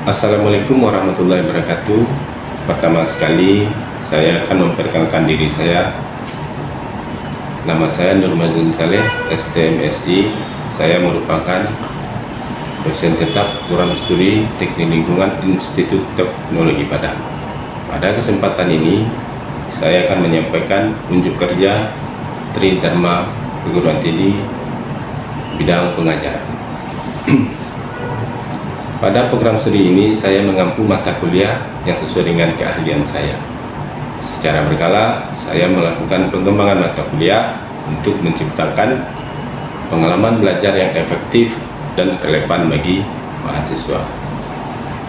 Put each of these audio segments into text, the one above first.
Assalamualaikum warahmatullahi wabarakatuh. Pertama sekali saya akan memperkenalkan diri saya. Nama saya Nur Mazun Saleh, STMSI. Saya merupakan dosen tetap program studi Teknik Lingkungan Institut Teknologi Padang. Pada kesempatan ini saya akan menyampaikan unjuk kerja Tridharma Perguruan Tinggi bidang pengajaran. Pada program studi ini saya mengampu mata kuliah yang sesuai dengan keahlian saya. Secara berkala saya melakukan pengembangan mata kuliah untuk menciptakan pengalaman belajar yang efektif dan relevan bagi mahasiswa.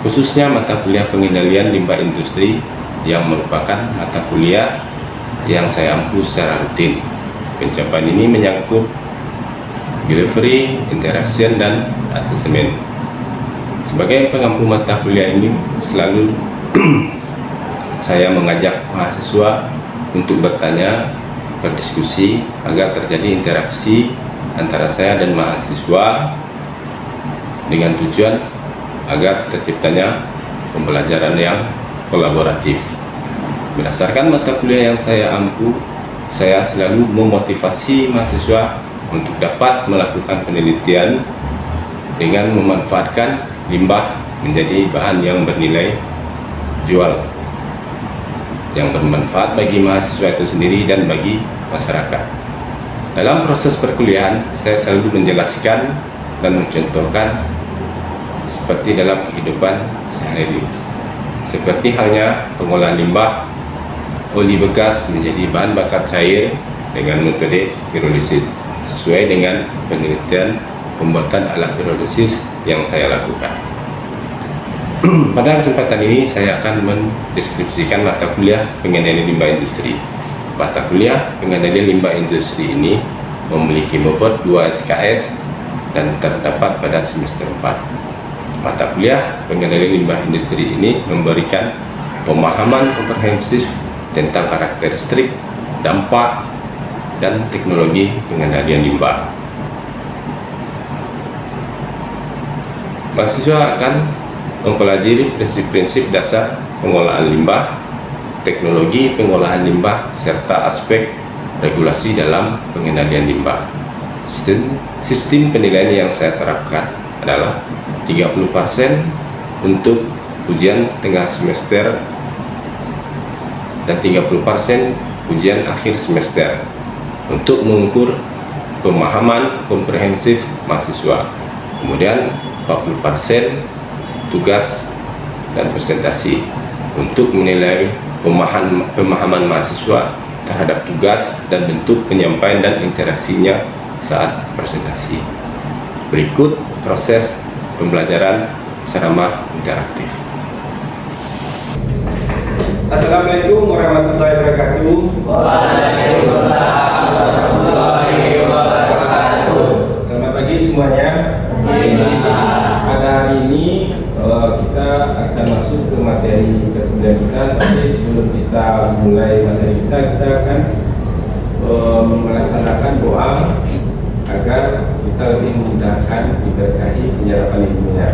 Khususnya mata kuliah pengendalian limbah industri yang merupakan mata kuliah yang saya ampu secara rutin. Pencapaian ini menyangkut delivery, interaction, dan asesmen. Sebagai pengampu mata kuliah ini selalu saya mengajak mahasiswa untuk bertanya, berdiskusi agar terjadi interaksi antara saya dan mahasiswa dengan tujuan agar terciptanya pembelajaran yang kolaboratif. Berdasarkan mata kuliah yang saya ampu, saya selalu memotivasi mahasiswa untuk dapat melakukan penelitian dengan memanfaatkan limbah menjadi bahan yang bernilai jual, yang bermanfaat bagi mahasiswa itu sendiri dan bagi masyarakat. Dalam proses perkuliahan, saya selalu menjelaskan dan mencontohkan seperti dalam kehidupan sehari-hari, seperti halnya pengolahan limbah oli bekas menjadi bahan bakar cair dengan metode pirolisis sesuai dengan penelitian pembuatan alat pirolisis yang saya lakukan. Pada kesempatan ini saya akan mendeskripsikan mata kuliah pengendalian limbah industri. Mata kuliah pengendalian limbah industri ini memiliki bobot 2 SKS dan terdapat pada semester 4. Mata kuliah pengendalian limbah industri ini memberikan pemahaman komprehensif tentang karakteristik, dampak, dan teknologi pengendalian limbah. Mahasiswa akan mempelajari prinsip-prinsip dasar pengolahan limbah, teknologi pengolahan limbah, serta aspek regulasi dalam pengendalian limbah. Sistem penilaian yang saya terapkan adalah 30% untuk ujian tengah semester dan 30% ujian akhir semester untuk mengukur pemahaman komprehensif mahasiswa. Kemudian 40% tugas dan presentasi untuk menilai pemahaman mahasiswa terhadap tugas dan bentuk penyampaian dan interaksinya saat presentasi. Berikut proses pembelajaran ceramah interaktif. Assalamualaikum warahmatullahi wabarakatuh. Waalaikumsalam warahmatullahi wabarakatuh. Selamat pagi semuanya. Pada hari ini kita akan masuk ke materi perkuliahan kita. Tapi sebelum kita mulai materi kita akan melaksanakan doa agar kita lebih memudahkan diberkahi penyerapan ilmunya.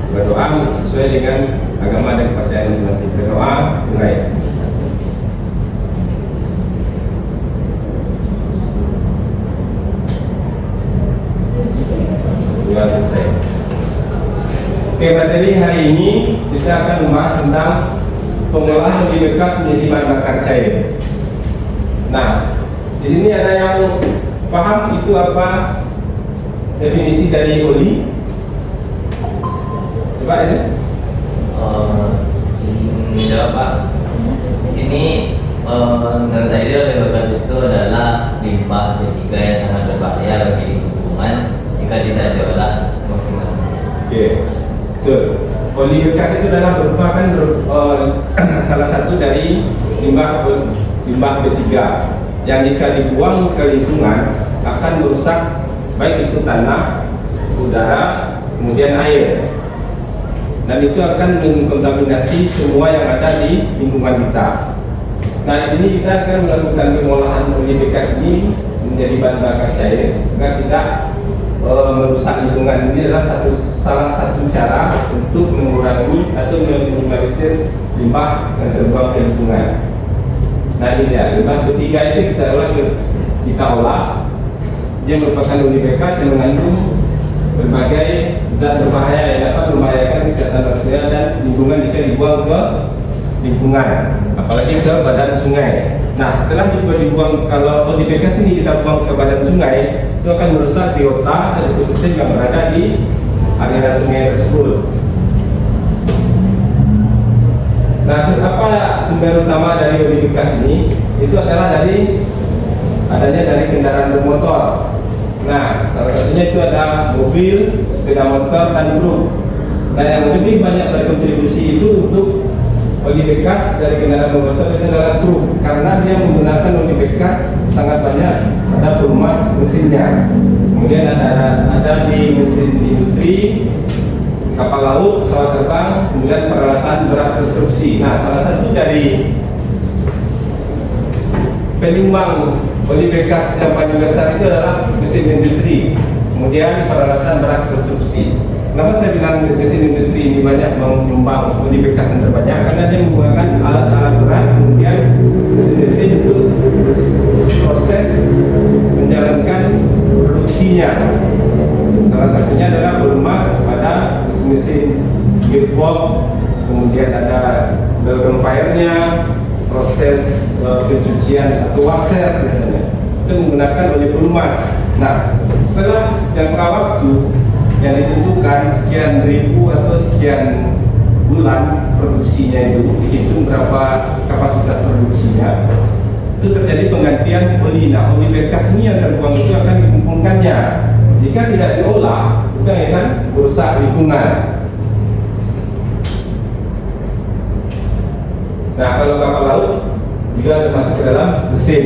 Berdoa sesuai dengan agama dan kepercayaan masing-masing. Berdoa mulai. Selesai. Oke, materi hari ini kita akan membahas tentang pengolahan oli bekas menjadi bahan bakar cair. Nah, di sini ada yang paham itu apa definisi dari oli? Coba ini. Jawab Pak. Di sini menurut saya oli bekas itu adalah limbah B3 yang sangat berbahaya bagi lingkungan jika tidak diolah semaksimal. Oke, betul. Oli bekas itu adalah merupakan salah satu dari limbah B3 yang jika dibuang ke lingkungan akan merusak baik itu tanah, udara, kemudian air, dan itu akan mengkontaminasi semua yang ada di lingkungan kita. Nah, di sini kita akan melakukan pengolahan oli bekas ini menjadi bahan bakar cair agar tidak merusak lingkungan ini adalah salah satu cara untuk mengurangi atau meminimalisir limbah yang terbuang ke lingkungan. Nah ini dia, limbah B3 itu kita olah. Dia merupakan uni bekas yang mengandung berbagai zat berbahaya yang dapat membahayakan kesehatan manusia dan lingkungan jika dibuang ke lingkungan, apalagi ke badan sungai. Nah setelah dibuang, kalau uni bekas ini kita buang ke badan sungai, itu akan merusak biota dan ekosistem yang berada di aliran sungai tersebut. Nah, apa sumber utama dari uni bekas ini? Itu adalah adanya dari kendaraan bermotor. Nah, salah satunya itu ada mobil, sepeda motor, dan truk. Nah, yang lebih banyak berkontribusi itu untuk uni bekas dari kendaraan bermotor itu adalah truk, karena dia menggunakan uni bekas sangat banyak. Ada pelumas mesinnya, kemudian ada di mesin industri, kapal laut, pesawat terbang, kemudian peralatan berat konstruksi. Nah, salah satu dari penyumbang uni bekas yang paling besar itu adalah mesin industri, kemudian peralatan berat konstruksi. Kenapa saya bilang mesin industri ini banyak menyumbang uni bekas yang terbanyak? Karena dia menggunakan alat-alat berat, kemudian mesin-mesin untuk proses menjalankan produksinya. Salah satunya adalah pelumas pada mesin gearbox, kemudian ada belt conveyor-nya, proses pencucian atau washer biasanya itu menggunakan oleh pelumas. Nah, setelah jangka waktu yang ditentukan sekian ribu atau sekian bulan produksinya, itu dihitung berapa kapasitas produksinya, itu terjadi penggantian oli. Nah, oli bekas ini yang terbuang itu akan dikumpulkannya. Jika tidak diolah, itu akan merusak lingkungan. Nah, kalau kapal laut juga termasuk ke dalam mesin,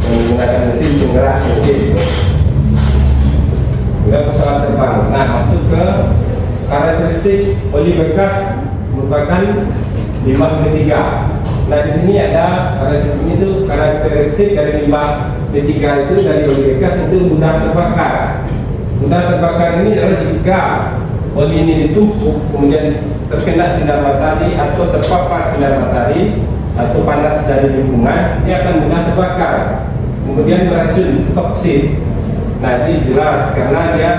menggunakan mesin penggerak mesin. Kemudian pesawat terbang. Nah, masuk ke karakteristik oli bekas merupakan limbah B3. Nah, di sini ada karakteristik dari limbah B3 itu dari oli bekas itu mudah terbakar. Mudah terbakar ini adalah jika oli ini ditumpuk kemudian terkena sinar matahari atau terpapar sinar matahari atau panas dari lingkungan, dia akan mudah terbakar. Kemudian beracun toksin. Nah, ini jelas karena dia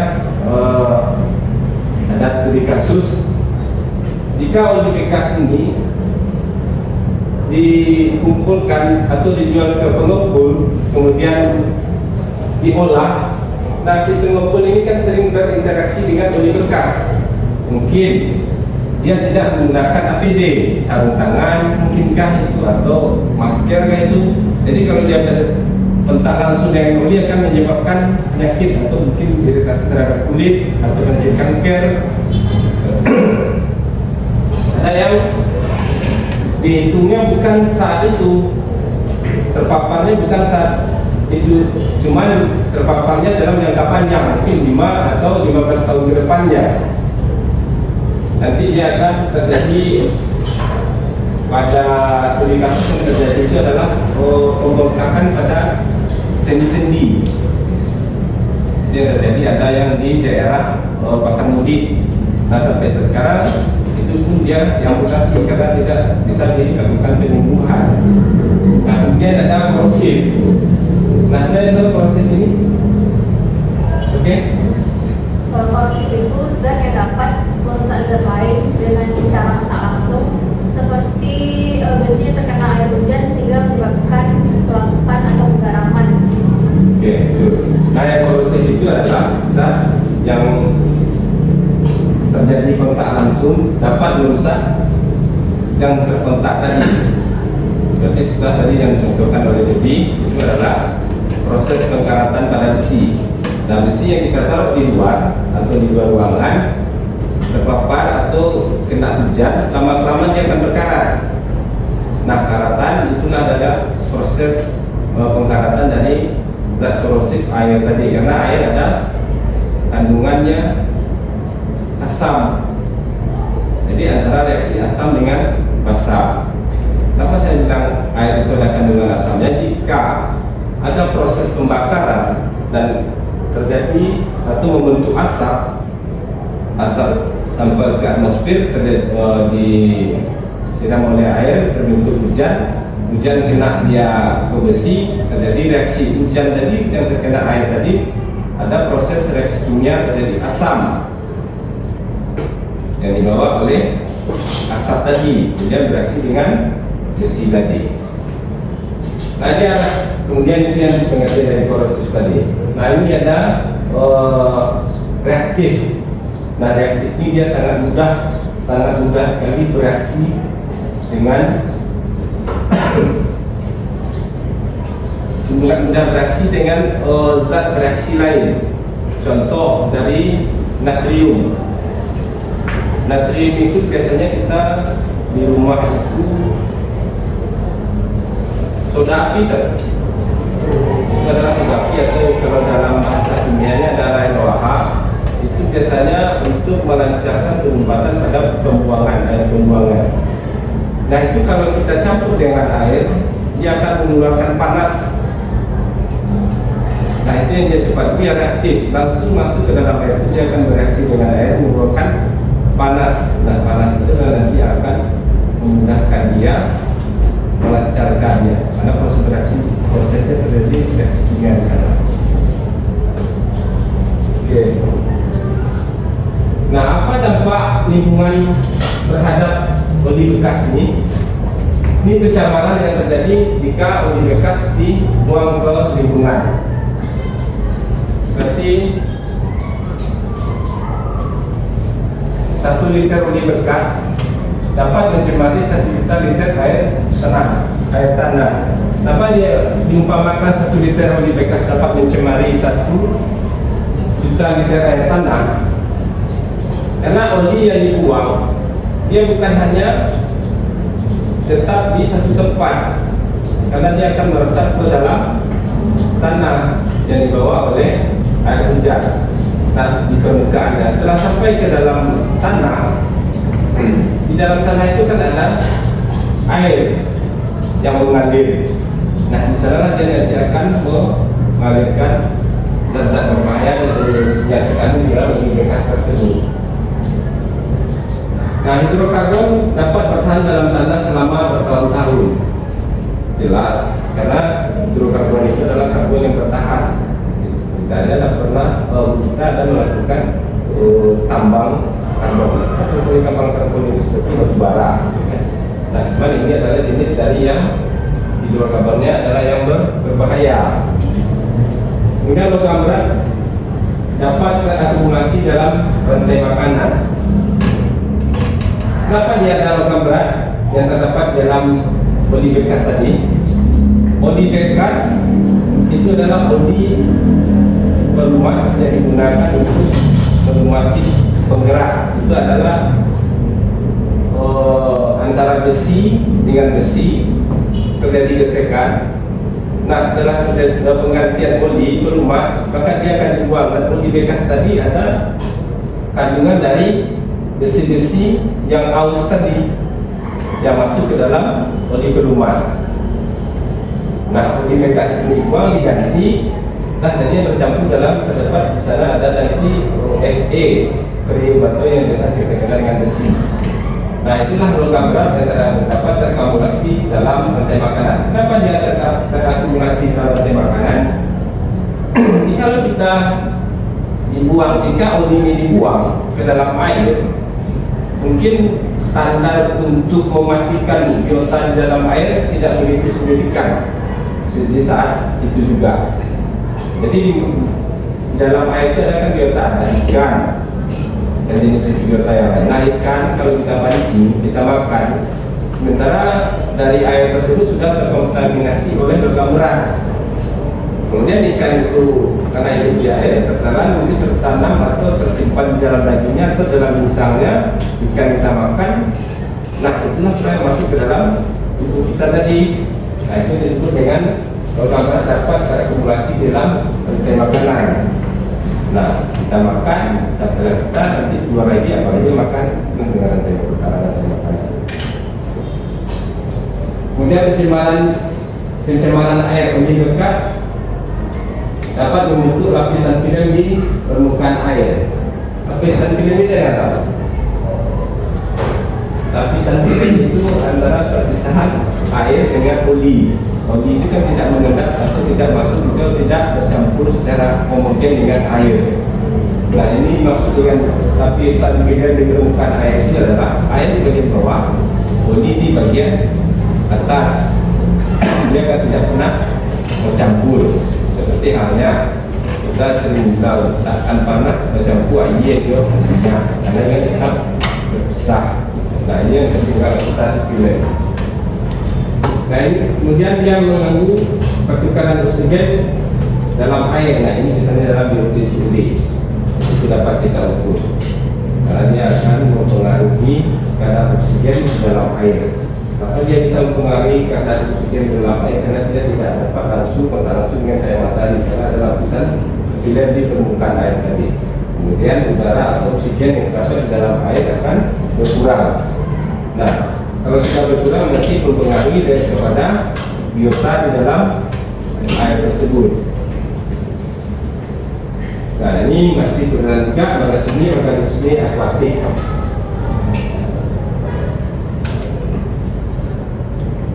ada studi kasus jika oli bekas ini dikumpulkan atau dijual ke pengepul kemudian diolah. Nah, si pengepul ini kan sering berinteraksi dengan oli bekas. Mungkin dia tidak menggunakan APD, sarung tangan mungkinkah itu, atau masker kah itu. Jadi kalau dia kontak langsung dengan oli akan menyebabkan penyakit atau mungkin iritasi terhadap kulit atau penyakit kanker. Ada yang dihitungnya bukan saat itu, terpaparnya bukan saat itu, cuman terpaparnya dalam jangka panjang, mungkin 5 atau 15 tahun ke depannya. Nanti dia akan terjadi pada studi kasus yang terjadi itu adalah pembengkakan pada sendi-sendi. Dia terjadi ada yang di daerah Pasang Mudik. Nah, sampai sekarang itu pun dia yang mutasi karena tidak bisa dilakukan penyembuhan. Nah, kemudian ada korosif. Nah, ada korosif ini. Oke. Korosif itu zat yang dapat merusak zat lain dengan cara tak langsung, seperti biasanya terkena air hujan sehingga menyebabkan pelapukan atau penggaraman. Oke, betul. Nah, yang korosif itu adalah zat yang terjadi kontak langsung dapat merusak yang terkontak tadi. Seperti sudah tadi yang dicontohkan oleh Debbie, itu adalah proses pengkaratan pada besi. Nah, besi yang kita taruh di luar atau di luar ruangan terpapar atau kena hujan, lama-lama dia akan berkarat. Nah, karatan itulah adalah proses pengkaratan dari zat korosif air tadi, karena air ada kandungannya asam. Jadi antara reaksi asam dengan basa. Kenapa saya bilang air itu ada kandungan asamnya? Jika ada proses pembakaran dan terjadi atau membentuk asap sampai ke atmosfer, disiram oleh air, terbentuk hujan kena dia ke besi, terjadi reaksi hujan tadi yang terkena air tadi, ada proses reaksi kimia, terjadi asam yang dibawa oleh asap tadi, kemudian bereaksi dengan besi tadi. Nah, dia kemudian itu yang pengertian dari korosif tadi. Nah, ini ada reaktif. Nah, reaktif ini dia sangat mudah sekali bereaksi dengan zat bereaksi lain. Contoh dari natrium. Natrium itu biasanya kita di rumah itu soda api itu adalah soda api, atau kalau dalam bahasa kimianya adalah NaOH. Itu biasanya untuk melancarkan penumpatan pada air pembuangan. Nah, itu kalau kita campur dengan air, dia akan mengeluarkan panas. Nah, itu yang dia cepat, dia reaktif, langsung masuk ke dalam air, dia akan bereaksi dengan air, mengeluarkan panas. Nah, panas itu nanti akan memudahkan dia, melancarkannya, karena prosesnya terjadi reaksi kimia di sana. Oke. Nah, apa dampak lingkungan terhadap oli bekas ini? Ini pencemaran yang terjadi jika oli bekas dibuang ke lingkungan. Seperti 1 liter oli bekas dapat mencemari 1 juta liter air tanah. Kenapa dia diumpamakan 1 liter oli bekas dapat mencemari 1 juta liter air tanah? Karena oli yang dibuang, dia bukan hanya tetap di satu tempat, karena dia akan meresap ke dalam tanah yang dibawa oleh air hujan. Nah, di permukaan. Nah, setelah sampai ke dalam tanah, di dalam tanah itu kan ada air yang mengalir. Nah, di sana dia nanti akan mengalirkan zat-zat berbahaya yang terkandung di dalam oli bekas tersebut. Nah, hidrokarbon dapat bertahan dalam tanah selama bertahun-tahun. Jelas, karena hidrokarbon itu adalah karbon yang bertahan. Kita ada melakukan tambang karbon itu seperti batu bara. Nah, cuman ini adalah jenis dari yang hidrokarbonnya adalah yang berbahaya. Kemudian logam berat dapat terakumulasi dalam rantai makanan. Kenapa dia ada logam berat yang terdapat dalam oli bekas tadi? Oli bekas itu adalah oli pelumas yang digunakan untuk melumasi penggerak. Itu adalah antara besi dengan besi terjadi gesekan. Nah, setelah terjadi penggantian oli pelumas, maka dia akan dibuang. Dan oli bekas tadi ada kandungan dari besi-besi yang aus tadi yang masuk ke dalam oli pelumas. Nah, oli bekas itu dibuang, diganti. Nah, tadi bercampur dalam, terdapat di sana ada nanti Fe, freon atau yang biasa kita kenal dengan besi. Nah, itulah logam berat yang dapat terakumulasi dalam rantai makanan. Kenapa dia terakumulasi dalam rantai makanan? Jika kita oli ini dibuang ke dalam air, mungkin standar untuk mematikan biota di dalam air tidak begitu signifikan di saat itu juga. Jadi di dalam air itu ada kan biota, ada ikan dan jenis biota yang lain. Nah, ikan kalau kita pancing, kita makan, sementara dari air tersebut sudah terkontaminasi oleh logam berat. Kemudian ikan itu karena hidup di air tertelan, mungkin tertanam atau tersimpan di dalam dagingnya atau dalam insangnya ikan kita makan. Nah, itulah yang masuk ke dalam tubuh kita tadi. Nah, itu disebut dengan logam berat dapat terakumulasi dalam rantai makanan. Nah, kita makan setelah kita nanti keluar lagi, apalagi makan dengan rantai makanan. Kemudian pencemaran air oli bekas dapat membentuk lapisan film di permukaan air. Lapisan film ini apa? Lapisan film itu antara perpisahan air dengan oli. Oli itu kan tidak mengendap atau tidak masuk juga, tidak bercampur secara homogen dengan air. Nah, ini maksud dengan lapisan film di permukaan air ini adalah air di bagian bawah, oli di bagian atas. Dia kan tidak pernah bercampur. Seperti halnya kita sering letakkan panah bercampur air itu karena dia tetap berpisah. Nah, ini yang tinggal lapisan film. Nah, ini kemudian dia mengganggu pertukaran oksigen dalam air. Nah, ini misalnya dalam biologi itu dapat kita ukur karena dia akan mempengaruhi kadar oksigen dalam air. Maka dia bisa mempengaruhi kadar oksigen dalam air karena dia tidak dapat langsung kontak langsung dengan cahaya matahari karena ada lapisan film di permukaan air tadi. Kemudian udara atau oksigen yang terdapat di dalam air akan berkurang. Nah, kalau sudah berkurang berarti mempengaruhi kepada biota di dalam air tersebut. Nah, ini masih berjalan juga organisme akuatik.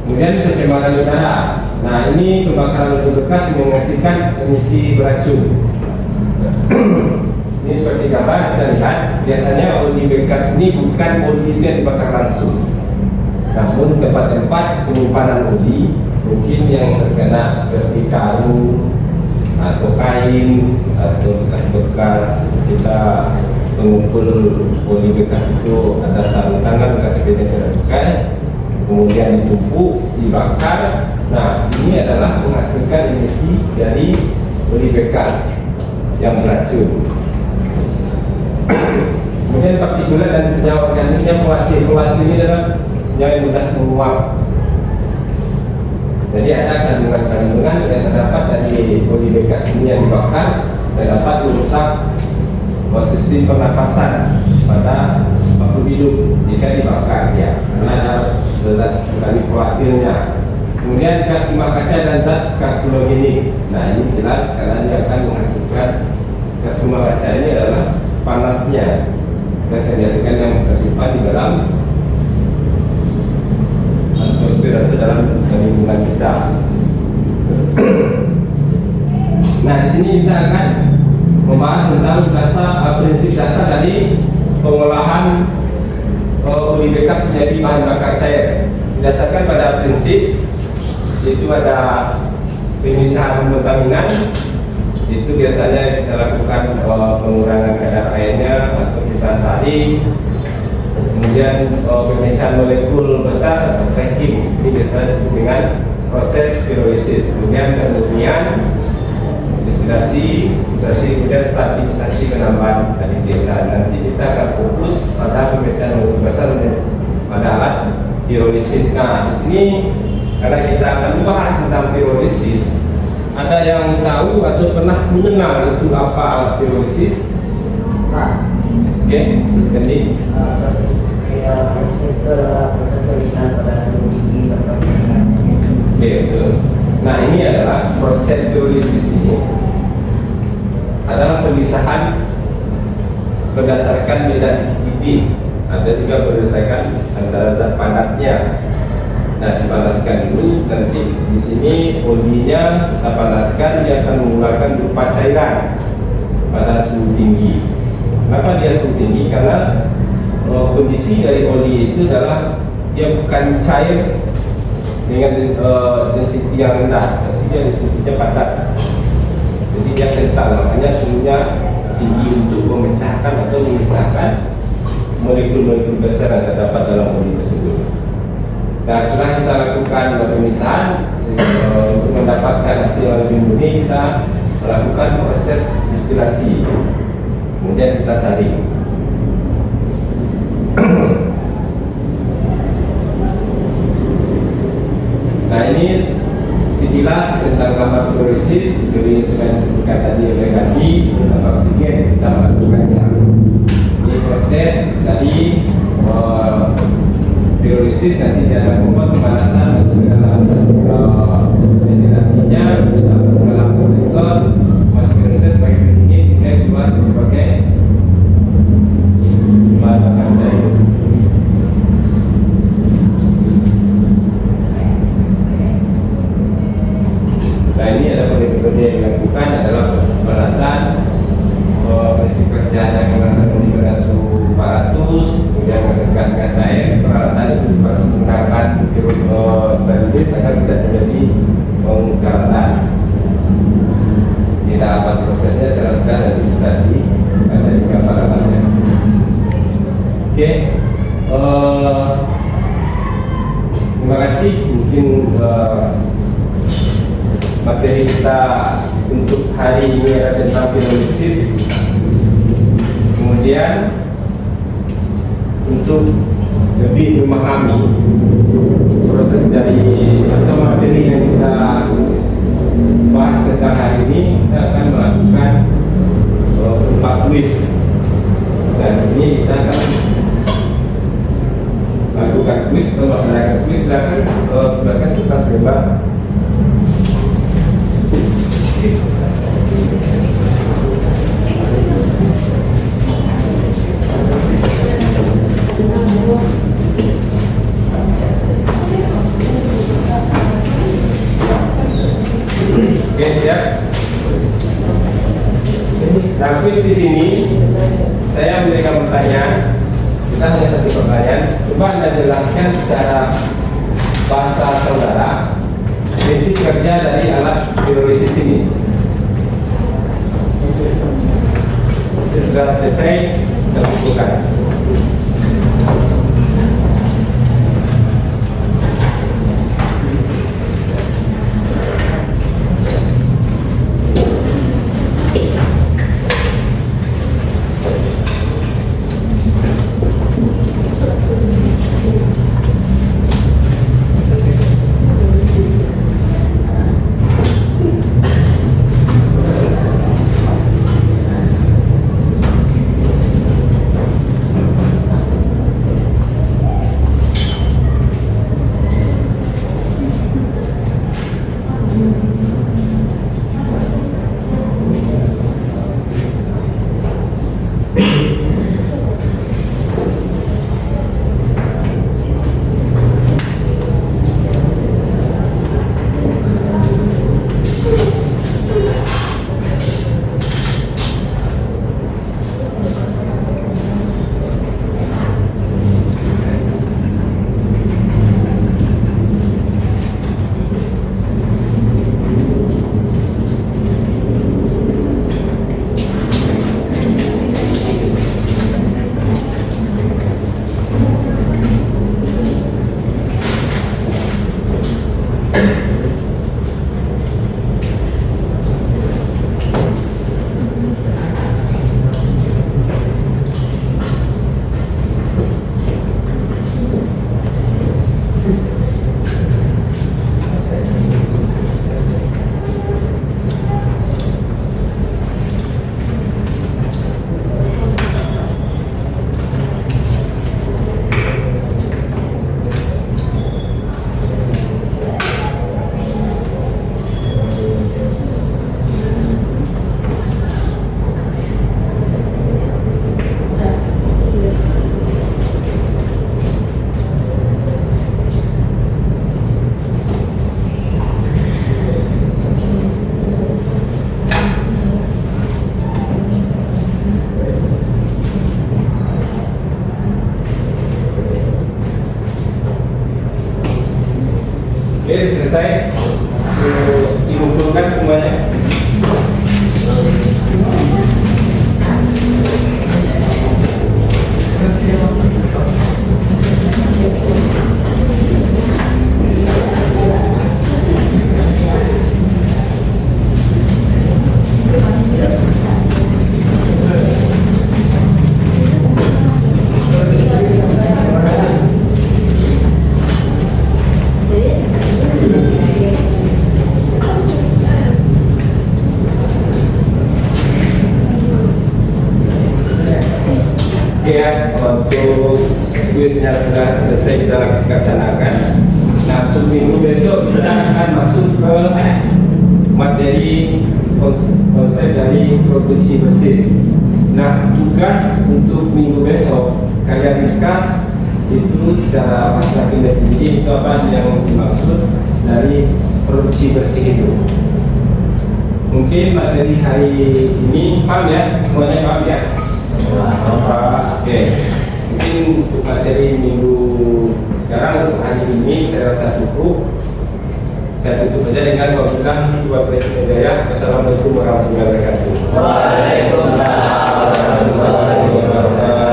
Kemudian pencemaran udara. Nah, ini kebakaran letup bekas menghasilkan emisi beracun. Ini seperti gambar kita lihat, biasanya oli bekas ini bukan oli yang dibakar langsung, namun tempat-tempat penyimpanan oli mungkin yang terkena seperti karung atau kain atau bekas-bekas kita mengumpul oli bekas itu, ada sarung tangan bekas yang tidak dipakai, kemudian ditumpuk, dibakar. Nah, ini adalah menghasilkan emisi dari oli bekas yang beracun. Kemudian partikulat dan senyawa organik yang volatil ini adalah senyawa yang mudah menguap. Jadi ada kandungan-kandungan yang terdapat dari oli bekas ini yang dibakar dan dapat merusak sistem pernapasan pada makhluk hidup jika dibakar ya, karena ada zat organik volatilnya. Kemudian gas rumah kaca dan zat karsinogenik. Nah, ini jelas karena dia akan menghasilkan, gas rumah kaca ini adalah panasnya gas yang dihasilkan yang tersimpan di dalam atmosfer atau dalam lingkungan kita. Nah, di sini kita akan membahas tentang prinsip dasar dari pengolahan oli bekas menjadi bahan bakar cair. Didasarkan pada prinsip itu ada pemisahan kontaminan. Itu biasanya kita lakukan pengurangan kadar airnya atau kita saring. Kemudian pemisahan molekul besar atau cracking, ini biasanya disebut dengan proses pirolisis. Kemudian pemurnian, destilasi, kemudian stabilisasi penambahan aditif. Dan nanti kita akan fokus pada pemisahan molekul besar pada alat pirolisis. Nah, di sini karena kita akan membahas tentang pirolisis, ada yang tahu atau pernah mengenal itu apa alat pirolisis? Oke, jadi proses tulisan pada suhu tinggi berperbedaan. Oke, betul. Nah, ini adalah proses pirolisis ini adalah pemisahan berdasarkan beda titik-titik, ada juga berdasarkan antara zat padatnya. Nah, dipanaskan dulu, nanti di sini olinya kita panaskan, dia akan mengeluarkan berupa cairan pada suhu tinggi. Kenapa dia suhu tinggi? Karena kondisi dari oli itu adalah dia bukan cair dengan density yang rendah, tapi dia density-nya padat. Jadi dia kental, makanya suhunya tinggi untuk memecahkan atau memisahkan molekul-molekul besar yang terdapat dalam oli tersebut. Nah, setelah kita lakukan pemisahan untuk mendapatkan hasil yang lebih murni, kita melakukan proses destilasi, kemudian kita saring. Nah, ini sekilas tentang gambar pirolisis. Jadi sudah disebutkan tadi oleh Gandhi tentang oksigen kita melakukannya. Ini proses dari pirolisis, nanti ada pembuat pemanasan masuk ke dalam destilasinya dalam kondensor, tahapan prosesnya secara sudah nanti bisa dibaca di gambar alatnya. Oke, terima kasih. Mungkin materi kita untuk hari ini adalah tentang pirolisis. Kemudian untuk lebih memahami proses dari atau materi yang kita bahas tentang hari ini, kita akan melakukan 4 kuis. Dan sini kita akan lakukan kuis atau melaksanakan kuis. Silakan gunakan kertas lebar. Oke, siap. Nah, kuis di sini saya memberikan pertanyaan. Kita hanya satu pertanyaan. Coba Anda jelaskan secara bahasa saudara prinsip kerja dari alat pirolisis ini. Itu sudah selesai, kita lakukan. Oke, selesai. Dikumpulkan semuanya. Ya, untuk kuisnya sudah selesai kita laksanakan. Nah, untuk minggu besok kita akan masuk ke materi konsep dari produksi bersih. Nah, tugas untuk minggu besok kalian ringkas itu secara bahasa Indonesia sendiri itu apa yang dimaksud dari produksi bersih itu. Mungkin materi hari ini paham ya, semuanya paham ya? Oke, mungkin untuk materi minggu sekarang untuk hari ini saya rasa cukup. Saya tutup saja dengan wabillahi taufiq wal hidayah. Wassalamualaikum warahmatullahi wabarakatuh. Waalaikumsalam warahmatullahi wabarakatuh.